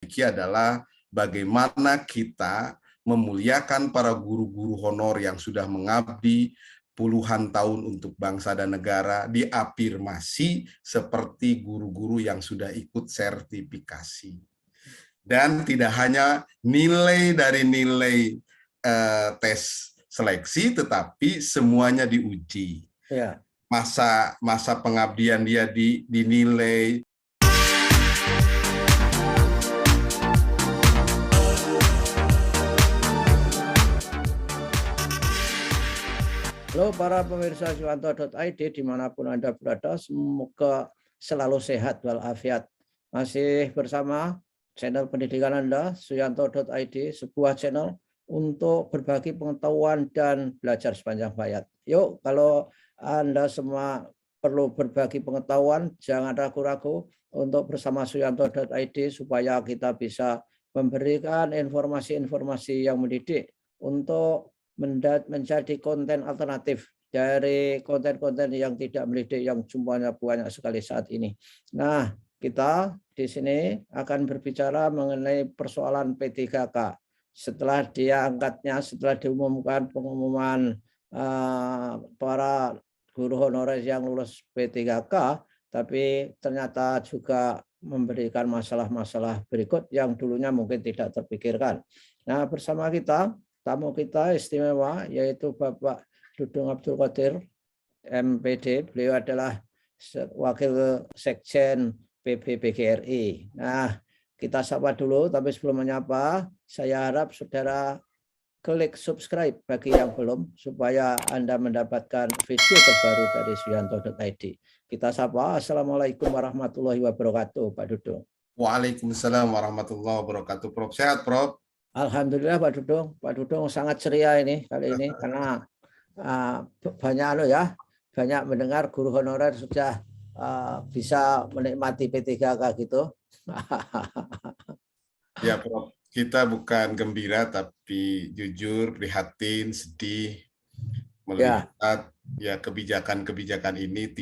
miliki adalah bagaimana kita memuliakan para guru-guru honor yang sudah mengabdi puluhan tahun untuk bangsa dan negara, diafirmasi seperti guru-guru yang sudah ikut sertifikasi. Dan tidak hanya nilai dari nilai tes seleksi, tetapi semuanya diuji. Ya. Masa pengabdian dia dinilai. Halo para pemirsa Suyanto.id dimanapun Anda berada, semoga selalu sehat walafiat. Masih bersama channel pendidikan Anda, Suyanto.id, sebuah channel untuk berbagi pengetahuan dan belajar sepanjang hayat. Yuk, kalau Anda semua perlu berbagi pengetahuan, jangan ragu-ragu untuk bersama Suyanto.id supaya kita bisa memberikan informasi-informasi yang mendidik untuk menjadi konten alternatif dari konten-konten yang tidak mendidik yang jumlahnya banyak sekali saat ini. Nah, kita di sini akan berbicara mengenai persoalan P3K. Setelah diumumkan pengumuman para guru honorer yang lulus P3K, tapi ternyata juga memberikan masalah-masalah berikut yang dulunya mungkin tidak terpikirkan. Nah, bersama kita tamu kita istimewa yaitu Bapak Dudung Abdul Qadir, MPD. Beliau adalah Wakil Sekjen PBBGRI. Nah, kita sapa dulu, tapi sebelum menyapa, saya harap saudara klik subscribe bagi yang belum, supaya Anda mendapatkan video terbaru dari Suyanto.id. Kita sapa, Assalamualaikum warahmatullahi wabarakatuh, Pak Dudung. Waalaikumsalam warahmatullahi wabarakatuh. Prof, sehat, Prof? Alhamdulillah Pak Dudung. Pak Dudung sangat ceria ini kali ini karena banyak mendengar guru honorer sudah bisa menikmati P3K gitu. Ya, Prof, kita bukan gembira tapi jujur prihatin, sedih melihat ya kebijakan-kebijakan ini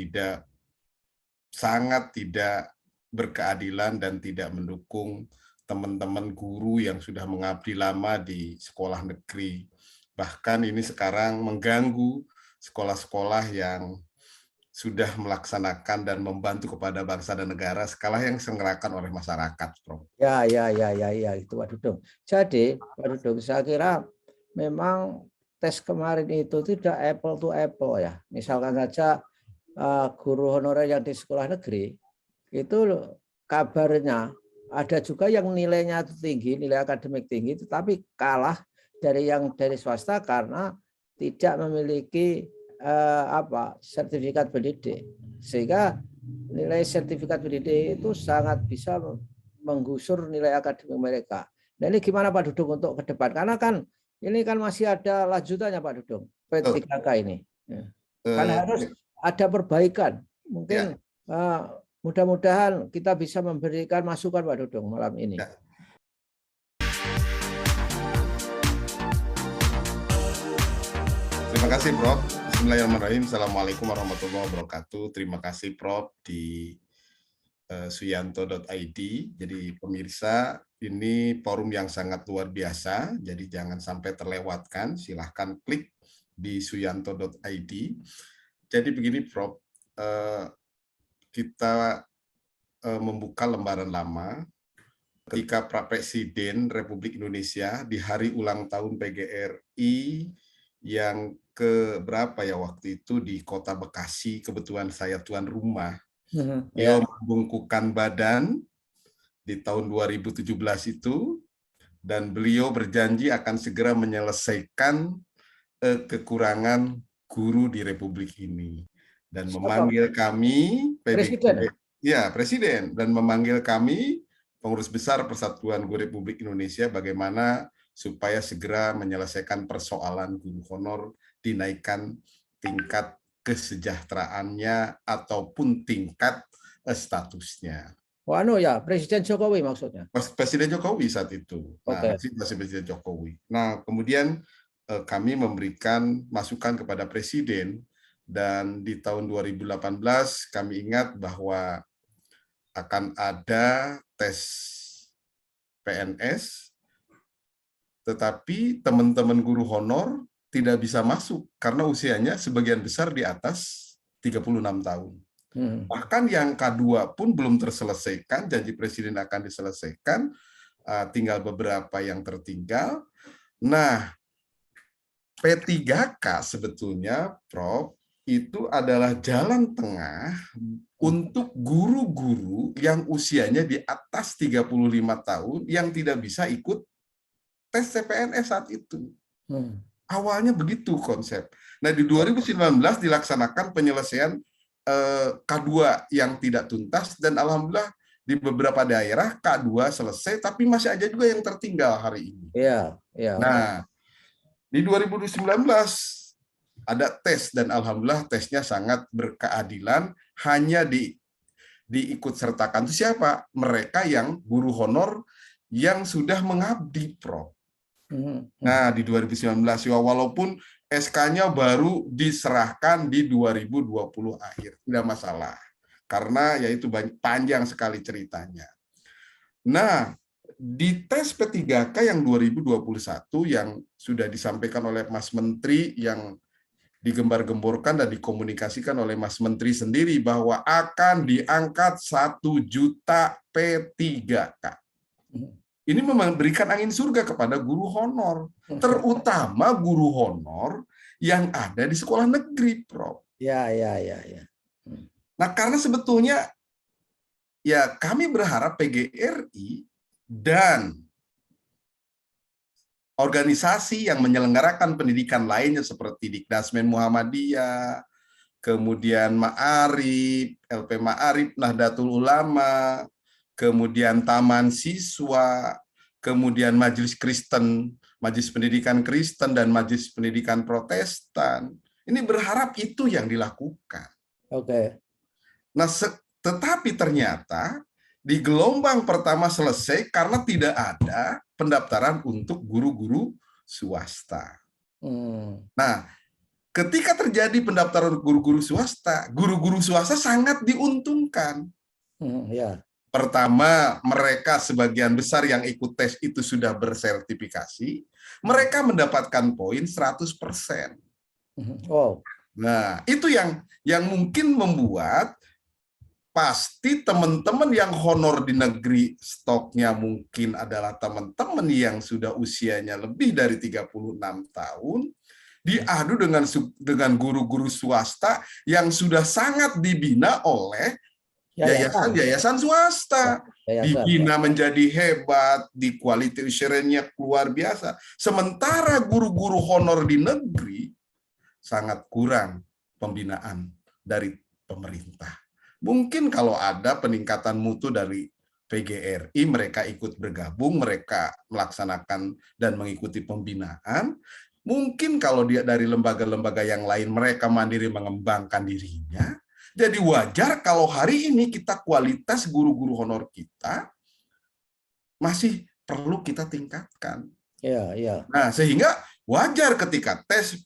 sangat tidak berkeadilan dan tidak mendukung teman-teman guru yang sudah mengabdi lama di sekolah negeri. Bahkan ini sekarang mengganggu sekolah-sekolah yang sudah melaksanakan dan membantu kepada bangsa dan negara skala yang diselenggarakan oleh masyarakat, Prof. Ya, itu Pak Dudung. Jadi, Pak Dudung, saya kira memang tes kemarin itu tidak apple to apple ya. Misalkan saja guru honorer yang di sekolah negeri, itu kabarnya ada juga yang nilainya tinggi, nilai akademik tinggi, tetapi kalah dari swasta karena tidak memiliki sertifikat pendidik. Sehingga nilai sertifikat pendidik itu sangat bisa menggusur nilai akademik mereka. Nah, ini gimana Pak Dudung untuk ke depan? Karena kan ini kan masih ada lanjutannya Pak Dudung, P3K ini. Kan harus ada perbaikan. Mungkin mudah-mudahan kita bisa memberikan masukan Pak Dudung malam ini. Ya. Terima kasih, Prof. Bismillahirrahmanirrahim. Assalamualaikum warahmatullahi wabarakatuh. Terima kasih, Prof, di Suyanto.id. Jadi pemirsa, ini forum yang sangat luar biasa, jadi jangan sampai terlewatkan. Silahkan klik di Suyanto.id. Jadi begini, Prof, kita membuka lembaran lama ketika Pak Presiden Republik Indonesia di hari ulang tahun PGRI yang ke berapa ya waktu itu di Kota Bekasi, kebetulan saya tuan rumah. Beliau membungkukkan badan di tahun 2017 itu, dan beliau berjanji akan segera menyelesaikan kekurangan guru di Republik ini. Dan memanggil kami, Presiden, dan memanggil kami, pengurus besar Persatuan Guru Republik Indonesia, bagaimana supaya segera menyelesaikan persoalan guru honor, dinaikkan tingkat kesejahteraannya ataupun tingkat statusnya. Presiden Jokowi maksudnya? Presiden Jokowi saat itu. Nah, masih Presiden Jokowi. Nah, kemudian kami memberikan masukan kepada Presiden, dan di tahun 2018 kami ingat bahwa akan ada tes PNS, tetapi teman-teman guru honor tidak bisa masuk karena usianya sebagian besar di atas 36 tahun. Bahkan yang K2 pun belum terselesaikan, janji Presiden akan diselesaikan, tinggal beberapa yang tertinggal. Nah, P3K sebetulnya, Prof, itu adalah jalan tengah untuk guru-guru yang usianya di atas 35 tahun yang tidak bisa ikut tes CPNS saat itu. Awalnya begitu konsep. Nah, di 2019 dilaksanakan penyelesaian K2 yang tidak tuntas, dan alhamdulillah di beberapa daerah K2 selesai, tapi masih ada juga yang tertinggal hari ini. Iya, iya. Nah, di 2019 ada tes, dan alhamdulillah tesnya sangat berkeadilan, hanya diikut sertakan itu siapa? Mereka yang guru honor yang sudah mengabdi, Prof. Nah, di 2019, walaupun SK-nya baru diserahkan di 2020 akhir, tidak masalah. Karena yaitu panjang sekali ceritanya. Nah, di tes P3K yang 2021 yang sudah disampaikan oleh Mas Menteri, yang digembar-gemborkan dan dikomunikasikan oleh Mas Menteri sendiri bahwa akan diangkat 1 juta P3K. Ini memberikan angin surga kepada guru honor, terutama guru honor yang ada di sekolah negeri, Prof. Ya. Nah, karena sebetulnya ya kami berharap PGRI dan organisasi yang menyelenggarakan pendidikan lainnya seperti Dikdasmen Muhammadiyah, kemudian Ma'arif, LP Ma'arif, Nahdlatul Ulama, kemudian Taman Siswa, kemudian Majelis Kristen, Majelis Pendidikan Kristen, dan Majelis Pendidikan Protestan. Ini berharap itu yang dilakukan. Oke. Nah, tetapi ternyata di gelombang pertama selesai karena tidak ada pendaftaran untuk guru-guru swasta. Nah, ketika terjadi pendaftaran guru-guru swasta sangat diuntungkan. Ya. Pertama, mereka sebagian besar yang ikut tes itu sudah bersertifikasi, mereka mendapatkan poin 100%. Wow. Nah, itu yang mungkin membuat pasti teman-teman yang honor di negeri stoknya mungkin adalah teman-teman yang sudah usianya lebih dari 36 tahun, diadu dengan guru-guru swasta yang sudah sangat dibina oleh yayasan swasta, dibina menjadi hebat, di quality assurance-nya luar biasa. Sementara guru-guru honor di negeri sangat kurang pembinaan dari pemerintah. Mungkin kalau ada peningkatan mutu dari PGRI, mereka ikut bergabung, mereka melaksanakan dan mengikuti pembinaan. Mungkin kalau dia dari lembaga-lembaga yang lain, mereka mandiri mengembangkan dirinya. Jadi wajar kalau hari ini kita kualitas guru-guru honor kita masih perlu kita tingkatkan. Iya. Nah, sehingga wajar ketika tes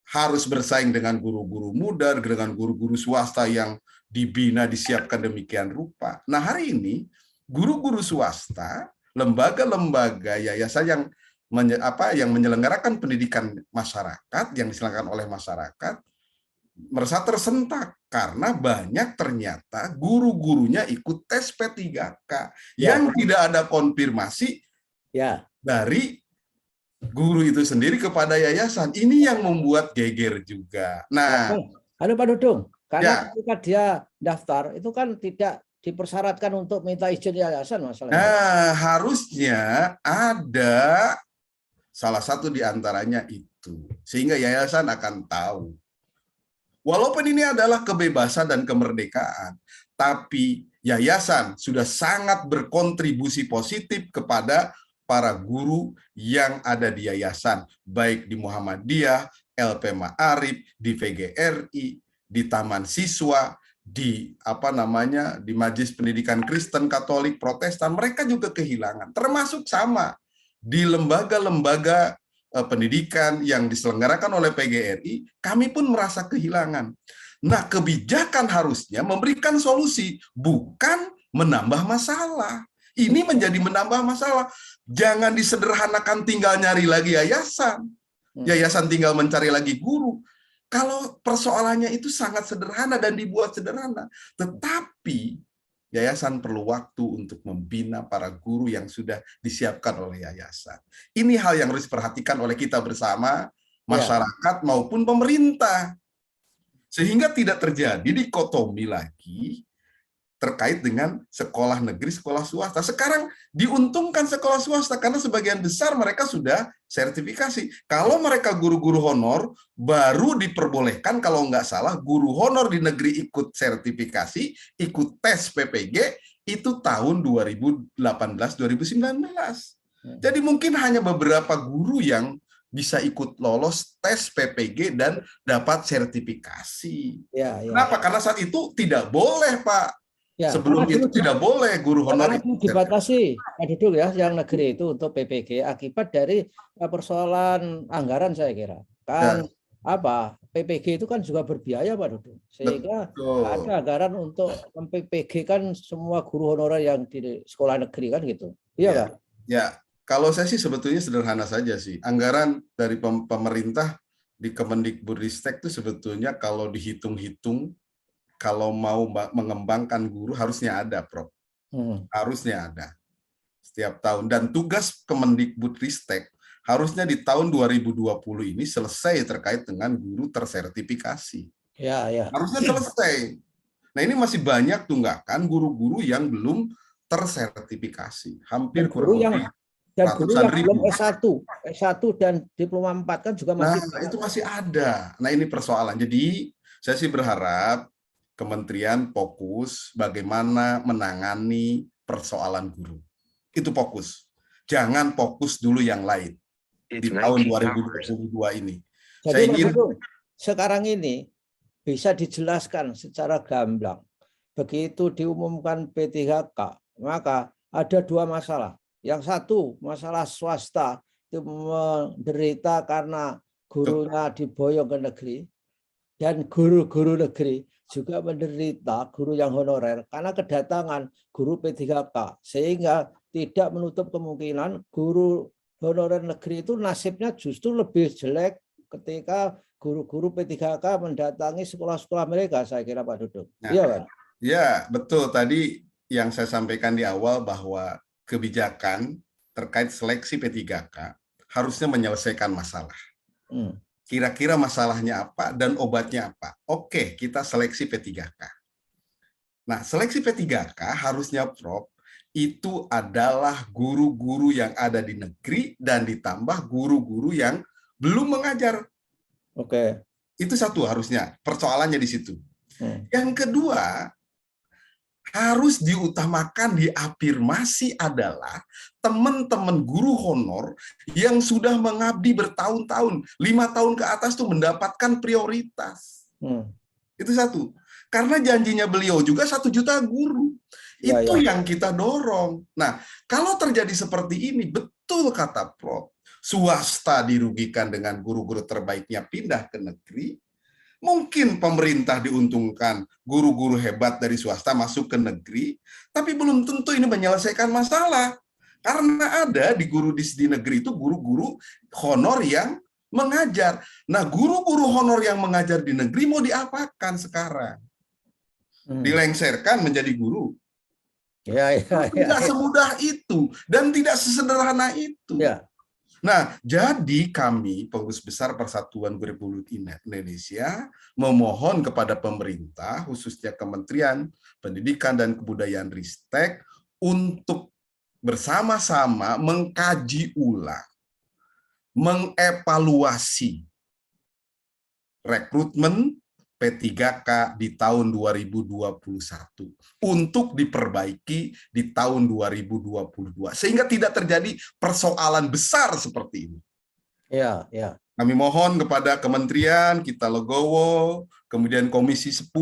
harus bersaing dengan guru-guru muda, dengan guru-guru swasta yang dibina, disiapkan demikian rupa. Nah, hari ini guru-guru swasta, lembaga-lembaga yayasan yang menyelenggarakan pendidikan masyarakat, yang diselenggarakan oleh masyarakat, merasa tersentak karena banyak ternyata guru-gurunya ikut tes P3K yang tidak ada konfirmasi dari guru itu sendiri kepada yayasan. Ini yang membuat geger juga. Nah, Pak Dudung, karena ketika dia daftar itu kan tidak dipersyaratkan untuk minta izin yayasan masalahnya. Nah, harusnya ada salah satu di antaranya itu, sehingga yayasan akan tahu. Walaupun ini adalah kebebasan dan kemerdekaan, tapi yayasan sudah sangat berkontribusi positif kepada para guru yang ada di yayasan, baik di Muhammadiyah, LP Ma'arif, di PGRI, di Taman Siswa, di di Majelis Pendidikan Kristen, Katolik, Protestan. Mereka juga kehilangan, termasuk sama di lembaga-lembaga pendidikan yang diselenggarakan oleh PGRI, kami pun merasa kehilangan. Nah, kebijakan harusnya memberikan solusi, bukan menambah masalah. Ini menjadi menambah masalah. Jangan disederhanakan tinggal nyari lagi yayasan. Yayasan tinggal mencari lagi guru. Kalau persoalannya itu sangat sederhana dan dibuat sederhana. Tetapi yayasan perlu waktu untuk membina para guru yang sudah disiapkan oleh yayasan. Ini hal yang harus diperhatikan oleh kita bersama, masyarakat maupun pemerintah. Sehingga tidak terjadi dikotomi lagi terkait dengan sekolah negeri, sekolah swasta. Sekarang diuntungkan sekolah swasta karena sebagian besar mereka sudah sertifikasi. Kalau mereka guru-guru honor, baru diperbolehkan kalau nggak salah guru honor di negeri ikut sertifikasi, ikut tes PPG, itu tahun 2018-2019. Jadi mungkin hanya beberapa guru yang bisa ikut lolos tes PPG dan dapat sertifikasi. Kenapa? Karena saat itu tidak boleh, Pak. Sebelum itu tidak boleh guru honor dibatasi, Pak Dudung ya, yang negeri itu untuk PPG akibat dari persoalan anggaran saya kira. Kan PPG itu kan juga berbiaya, Pak Dudung. Sehingga ada anggaran untuk PPG kan semua guru honorer yang di sekolah negeri kan gitu. Iya kan? Ya, kalau saya sih sebetulnya sederhana saja sih. Anggaran dari pemerintah di Kemendikbudristek itu sebetulnya kalau dihitung-hitung, kalau mau mengembangkan guru harusnya ada, Prof. Harusnya ada setiap tahun. Dan tugas Kemendikbudristek harusnya di tahun 2020 ini selesai terkait dengan guru tersertifikasi. Harusnya selesai. Nah, ini masih banyak tunggakan guru-guru yang belum tersertifikasi. Hampir kurang lebih dan guru yang belum S1 dan diploma 4 kan juga masih. Nah, itu masih ada. Nah, ini persoalan. Jadi, saya sih berharap Kementerian fokus bagaimana menangani persoalan guru. Itu fokus. Jangan fokus dulu yang lain di tahun 2022 ini. Jadi saya ingin sekarang ini bisa dijelaskan secara gamblang. Begitu diumumkan P3K, maka ada dua masalah. Yang satu, masalah swasta itu menderita karena gurunya diboyong ke negeri, dan guru-guru negeri juga menderita, guru yang honorer, karena kedatangan guru P3K, sehingga tidak menutup kemungkinan guru honorer negeri itu nasibnya justru lebih jelek ketika guru-guru P3K mendatangi sekolah-sekolah mereka, saya kira, Pak Dudung. Iya kan? Ya, betul. Tadi yang saya sampaikan di awal bahwa kebijakan terkait seleksi P3K harusnya menyelesaikan masalah. Kira-kira masalahnya apa dan obatnya apa? Oke, kita seleksi P3K. Nah, seleksi P3K harusnya, Prof, itu adalah guru-guru yang ada di negeri dan ditambah guru-guru yang belum mengajar. Oke. Itu satu harusnya, persoalannya di situ. Yang kedua, harus diutamakan, diafirmasi adalah teman-teman guru honor yang sudah mengabdi bertahun-tahun, 5 tahun ke atas tuh mendapatkan prioritas. Itu satu. Karena janjinya beliau juga 1 juta guru. Itu yang kita dorong. Nah, kalau terjadi seperti ini, betul kata Prof, swasta dirugikan dengan guru-guru terbaiknya pindah ke negeri. Mungkin pemerintah diuntungkan, guru-guru hebat dari swasta masuk ke negeri, tapi belum tentu ini menyelesaikan masalah. Karena ada di guru di negeri itu guru-guru honor yang mengajar. Nah, guru-guru honor yang mengajar di negeri mau diapakan sekarang? Dilengsarkan menjadi guru. Tidak semudah itu dan tidak sesederhana itu. Nah, jadi kami, Pengurus Besar Persatuan Guru Republik Indonesia, memohon kepada pemerintah, khususnya Kementerian Pendidikan dan Kebudayaan Ristek, untuk bersama-sama mengkaji ulang, mengevaluasi rekrutmen P3K di tahun 2021 untuk diperbaiki di tahun 2022 sehingga tidak terjadi persoalan besar seperti ini. Kami mohon kepada Kementerian, kita legowo, kemudian Komisi 10,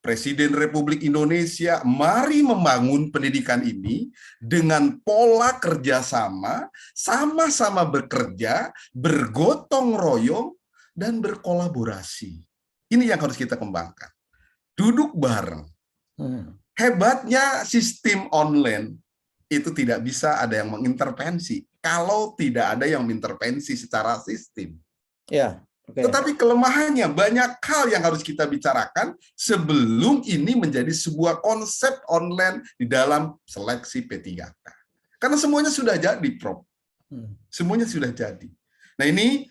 Presiden Republik Indonesia, mari membangun pendidikan ini dengan pola kerjasama, sama-sama bekerja, bergotong royong, dan berkolaborasi. Ini yang harus kita kembangkan. Duduk bareng. Hebatnya sistem online. itu tidak bisa ada yang mengintervensi kalau tidak ada yang mengintervensi secara sistem. Ya, oke. Tetapi kelemahannya banyak hal yang harus kita bicarakan sebelum ini menjadi sebuah konsep online di dalam seleksi P3K. Karena semuanya sudah jadi, Prof. Semuanya sudah jadi. Nah, ini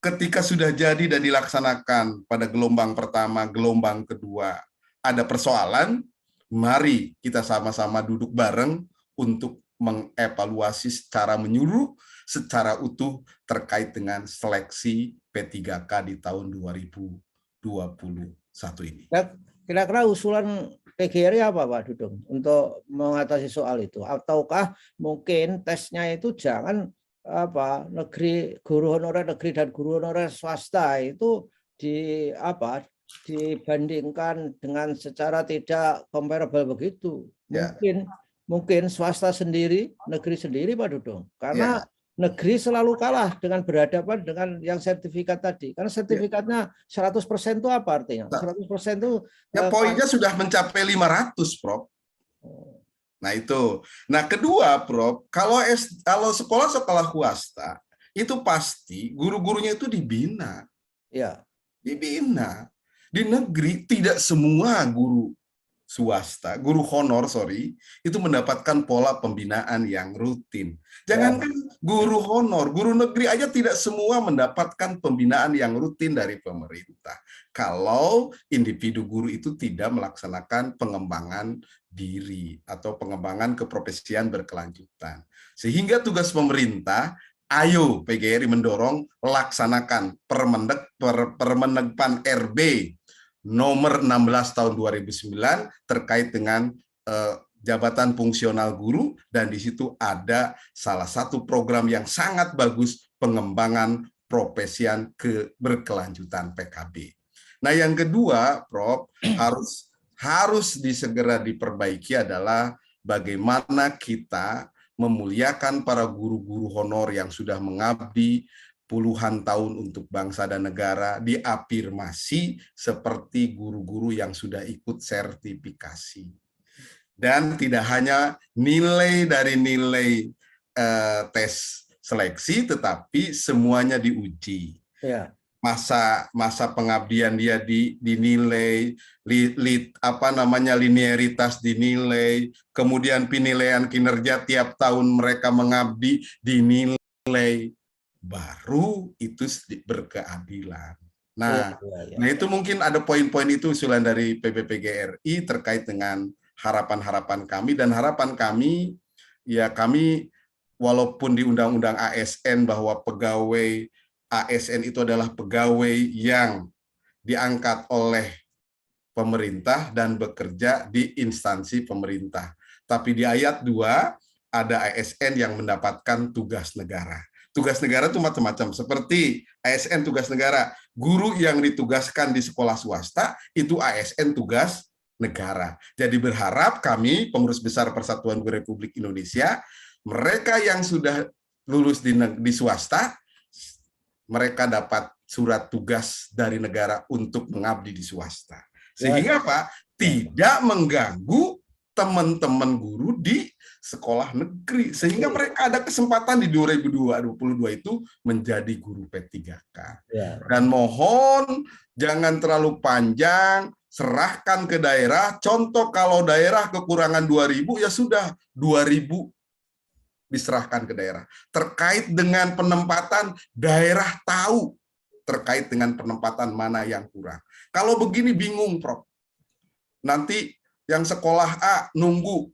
ketika sudah jadi dan dilaksanakan pada gelombang pertama, gelombang kedua, ada persoalan, mari kita sama-sama duduk bareng untuk mengevaluasi secara menyeluruh, secara utuh terkait dengan seleksi P3K di tahun 2021 ini. Kira-kira usulan PGRI apa Pak Dudung untuk mengatasi soal itu? Ataukah mungkin tesnya itu jangan guru honorer negeri dan guru honorer swasta itu dibandingkan dengan secara tidak comparable begitu. Mungkin swasta sendiri, negeri sendiri Pak Dudung. Karena negeri selalu kalah dengan berhadapan dengan yang sertifikat tadi. Karena sertifikatnya 100% itu apa artinya? 100% itu poinnya sudah mencapai 500, Prof. Nah, itu. Nah, kedua, Prof, kalau sekolah-sekolah swasta itu pasti guru-gurunya itu dibina. Ya. Dibina. Di negeri tidak semua guru swasta, guru honor, itu mendapatkan pola pembinaan yang rutin. Jangankan guru honor, guru negeri aja tidak semua mendapatkan pembinaan yang rutin dari pemerintah. Kalau individu guru itu tidak melaksanakan pengembangan diri atau pengembangan keprofesian berkelanjutan. Sehingga tugas pemerintah, ayo PGRI mendorong laksanakan Permenegpan RB nomor 16 tahun 2009 terkait dengan jabatan fungsional guru, dan di situ ada salah satu program yang sangat bagus, pengembangan profesian berkelanjutan PKB. Nah, yang kedua, Prof, harus segera diperbaiki adalah bagaimana kita memuliakan para guru-guru honor yang sudah mengabdi puluhan tahun untuk bangsa dan negara, diafirmasi seperti guru-guru yang sudah ikut sertifikasi. Dan tidak hanya nilai dari nilai tes seleksi, tetapi semuanya diuji. Ya. Masa pengabdian dia dinilai, linearitas dinilai, kemudian penilaian kinerja tiap tahun mereka mengabdi dinilai, baru itu berkeadilan. Nah, nah itu mungkin ada poin-poin itu usulan dari PBPGRI terkait dengan harapan-harapan kami, dan harapan kami, ya kami walaupun di Undang-Undang ASN bahwa pegawai ASN itu adalah pegawai yang diangkat oleh pemerintah dan bekerja di instansi pemerintah. Tapi di ayat 2 ada ASN yang mendapatkan tugas negara. Tugas negara itu macam-macam, seperti ASN tugas negara. Guru yang ditugaskan di sekolah swasta itu ASN tugas negara. Jadi berharap kami, Pengurus Besar Persatuan Guru Republik Indonesia, mereka yang sudah lulus di swasta, mereka dapat surat tugas dari negara untuk mengabdi di swasta. Sehingga Pak, tidak mengganggu teman-teman guru di sekolah negeri, sehingga mereka ada kesempatan di 2022 itu menjadi guru P3K. Dan mohon jangan terlalu panjang, serahkan ke daerah. Contoh kalau daerah kekurangan 2.000, ya sudah 2.000 diserahkan ke daerah. Terkait dengan penempatan, daerah tahu terkait dengan penempatan mana yang kurang. Kalau begini bingung, Prof. Nanti yang sekolah A nunggu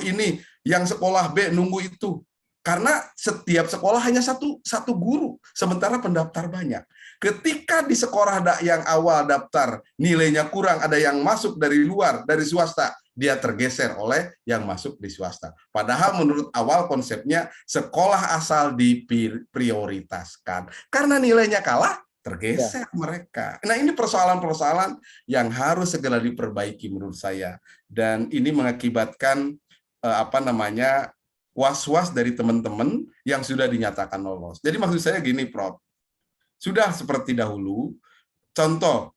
ini, yang sekolah B nunggu itu. Karena setiap sekolah hanya satu guru, sementara pendaftar banyak. Ketika di sekolah yang awal daftar nilainya kurang, ada yang masuk dari luar, dari swasta, dia tergeser oleh yang masuk di swasta. Padahal menurut awal konsepnya sekolah asal diprioritaskan. Karena nilainya kalah, tergeser mereka. Nah, ini persoalan-persoalan yang harus segera diperbaiki menurut saya. Dan ini mengakibatkan was-was dari teman-teman yang sudah dinyatakan lolos. Jadi maksud saya gini, Prof. Sudah seperti dahulu, contoh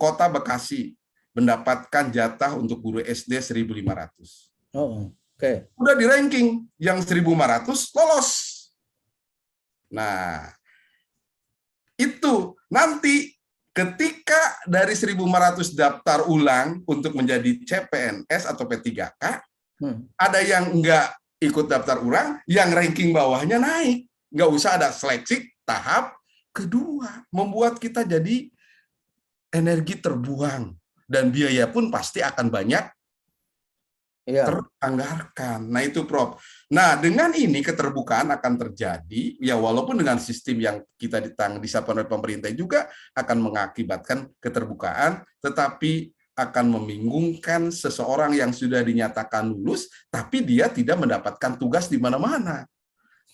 Kota Bekasi mendapatkan jatah untuk guru SD 1.500. Oke. Udah di ranking yang 1.500 lolos. Nah, itu nanti ketika dari 1.500 daftar ulang untuk menjadi CPNS atau P3K, ada yang enggak ikut daftar ulang, yang ranking bawahnya naik. Nggak usah ada seleksi tahap kedua. Membuat kita jadi energi terbuang. Dan biaya pun pasti akan banyak teranggarkan. Nah itu Prof. Nah dengan ini keterbukaan akan terjadi, ya walaupun dengan sistem yang kita disahkan oleh pemerintah juga akan mengakibatkan keterbukaan, tetapi akan membingungkan seseorang yang sudah dinyatakan lulus, tapi dia tidak mendapatkan tugas di mana-mana.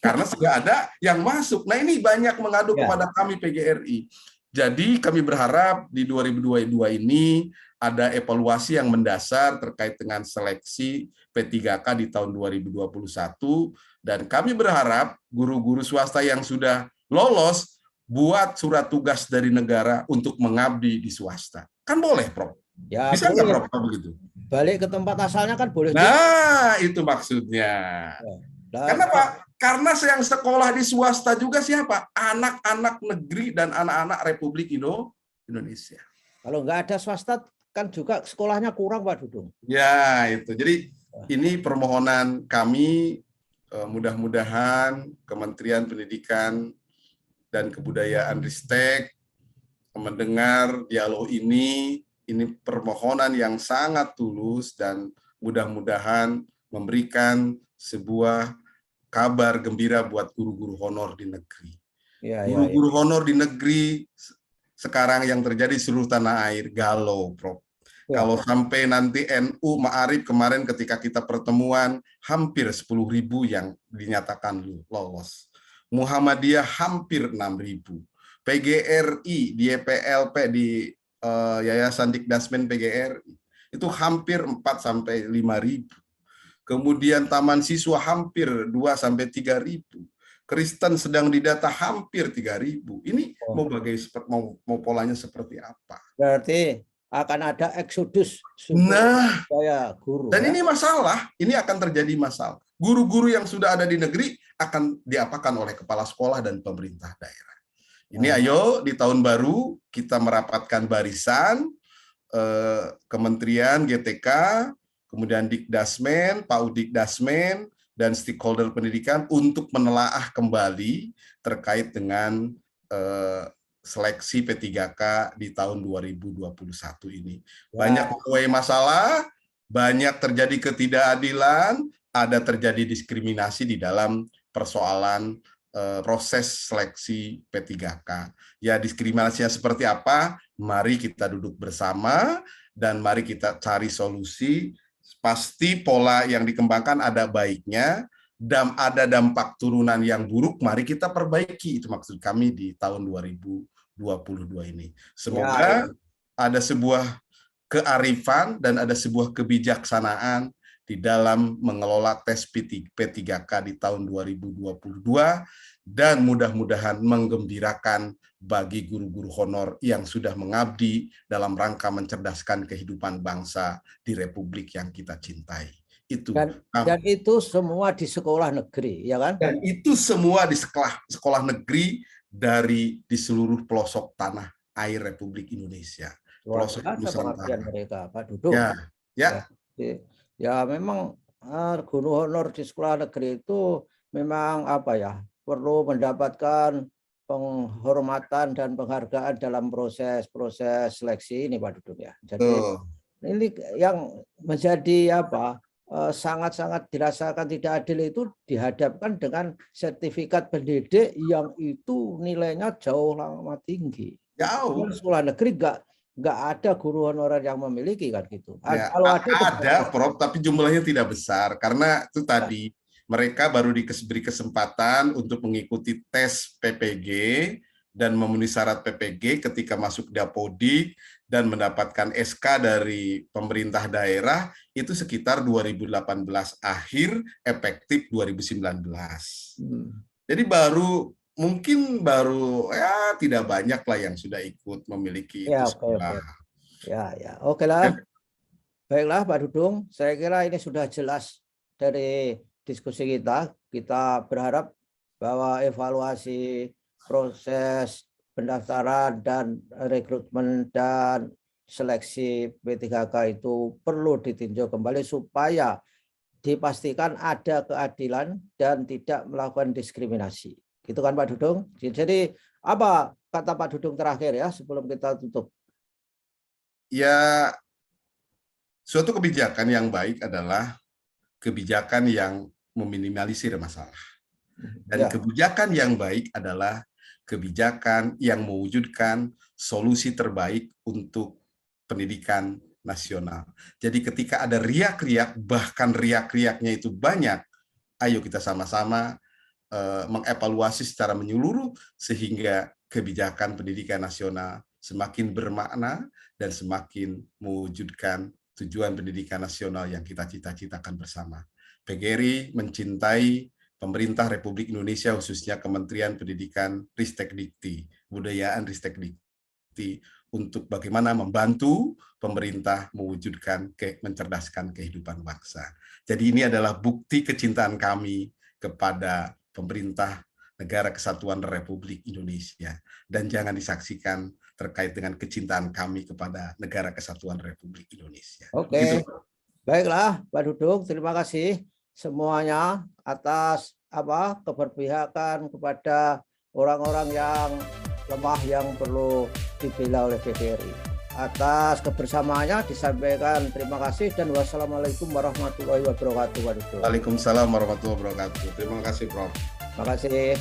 Karena sudah ada yang masuk. Nah ini banyak mengadu kepada kami PGRI. Jadi kami berharap di 2022 ini ada evaluasi yang mendasar terkait dengan seleksi P3K di tahun 2021. Dan kami berharap guru-guru swasta yang sudah lolos buat surat tugas dari negara untuk mengabdi di swasta. Kan boleh, Prof? Ya, bisa nggak, Prof, begitu? Balik ke tempat asalnya kan boleh. Nah, itu maksudnya. Kenapa? Karena yang sekolah di swasta juga siapa? Anak-anak negeri dan anak-anak Republik Indonesia. Kalau nggak ada swasta, kan juga sekolahnya kurang, Pak Dudung. Ya, itu. Jadi ini permohonan kami, mudah-mudahan Kementerian Pendidikan dan Kebudayaan Ristek mendengar dialog ini permohonan yang sangat tulus dan mudah-mudahan memberikan sebuah kabar gembira buat guru-guru honor di negeri. Guru-guru honor di negeri sekarang yang terjadi di seluruh tanah air galau, Prof. Kalau sampai nanti NU Ma'arif kemarin ketika kita pertemuan hampir 10.000 yang dinyatakan lolos. Muhammadiyah hampir 6.000. PGRI di EPLP di Yayasan Dikdasmen PGRI itu hampir 4 sampai 5.000. Kemudian taman siswa hampir 2 sampai 3.000. Kristen sedang didata hampir 3.000. Ini mau polanya seperti apa? Berarti akan ada eksodus guru. Dan ini masalah, ini akan terjadi masalah. Guru-guru yang sudah ada di negeri akan diapakan oleh kepala sekolah dan pemerintah daerah. Ini ayo di tahun baru kita merapatkan barisan Kementerian GTK, kemudian Dikdasmen, PAUD Dikdasmen, dan stakeholder pendidikan untuk menelaah kembali terkait dengan seleksi P3K di tahun 2021 ini. Banyak masalah, banyak terjadi ketidakadilan, ada terjadi diskriminasi di dalam persoalan proses seleksi P3K. Ya, diskriminasinya seperti apa? Mari kita duduk bersama dan mari kita cari solusi. Pasti pola yang dikembangkan ada baiknya, dan ada dampak turunan yang buruk, mari kita perbaiki. Itu maksud kami di tahun 2022 ini. Semoga ada sebuah kearifan dan ada sebuah kebijaksanaan di dalam mengelola tes P3K di tahun 2022, dan mudah-mudahan menggembirakan bagi guru-guru honor yang sudah mengabdi dalam rangka mencerdaskan kehidupan bangsa di Republik yang kita cintai. Itu. Dan itu semua di sekolah negeri, ya kan? Dan itu semua di sekolah negeri di seluruh pelosok tanah air Republik Indonesia. Pelosok Nusantara. Mereka, Pak Dudung. Ya, memang guru honor di sekolah negeri itu memang perlu mendapatkan penghormatan dan penghargaan dalam proses seleksi ini, Pak Dudung ya. Jadi ini yang menjadi sangat-sangat dirasakan tidak adil itu dihadapkan dengan sertifikat pendidik yang itu nilainya jauh amat tinggi. Jauh. Sekolah negeri nggak ada guru honorer yang memiliki kan gitu. Ya, kalau ada, Prof, tapi jumlahnya tidak besar karena itu tadi mereka baru diberi kesempatan untuk mengikuti tes PPG dan memenuhi syarat PPG ketika masuk Dapodik dan mendapatkan SK dari pemerintah daerah itu sekitar 2018 akhir, efektif 2019. Jadi mungkin baru tidak banyak lah yang sudah ikut memiliki itu sekolah. Oke lah. Baiklah Pak Dudung, saya kira ini sudah jelas dari diskusi kita berharap bahwa evaluasi proses pendaftaran dan rekrutmen dan seleksi P3K itu perlu ditinjau kembali supaya dipastikan ada keadilan dan tidak melakukan diskriminasi. Gitu kan Pak Dudung? Jadi apa kata Pak Dudung terakhir ya sebelum kita tutup? Ya, suatu kebijakan yang baik adalah kebijakan yang meminimalisir masalah. Dan kebijakan yang baik adalah kebijakan yang mewujudkan solusi terbaik untuk pendidikan nasional. Jadi ketika ada riak-riak, bahkan riak-riaknya itu banyak, ayo kita sama-sama mengevaluasi secara menyeluruh sehingga kebijakan pendidikan nasional semakin bermakna dan semakin mewujudkan tujuan pendidikan nasional yang kita cita-citakan bersama. PGRI mencintai pemerintah Republik Indonesia, khususnya Kementerian Pendidikan Ristek Dikti, Kebudayaan Ristek Dikti, untuk bagaimana membantu pemerintah mewujudkan mencerdaskan kehidupan bangsa. Jadi ini adalah bukti kecintaan kami kepada pemerintah Negara Kesatuan Republik Indonesia. Dan jangan disaksikan terkait dengan kecintaan kami kepada Negara Kesatuan Republik Indonesia. Oke, begitu. Baiklah Pak Dudung, terima kasih semuanya atas keberpihakan kepada orang-orang yang lemah yang perlu dibela oleh PGRI. Atas kebersamaannya disampaikan terima kasih dan wassalamualaikum warahmatullahi wabarakatuh Pak Dudung. Waalaikumsalam warahmatullahi wabarakatuh. Terima kasih Prof. Terima kasih.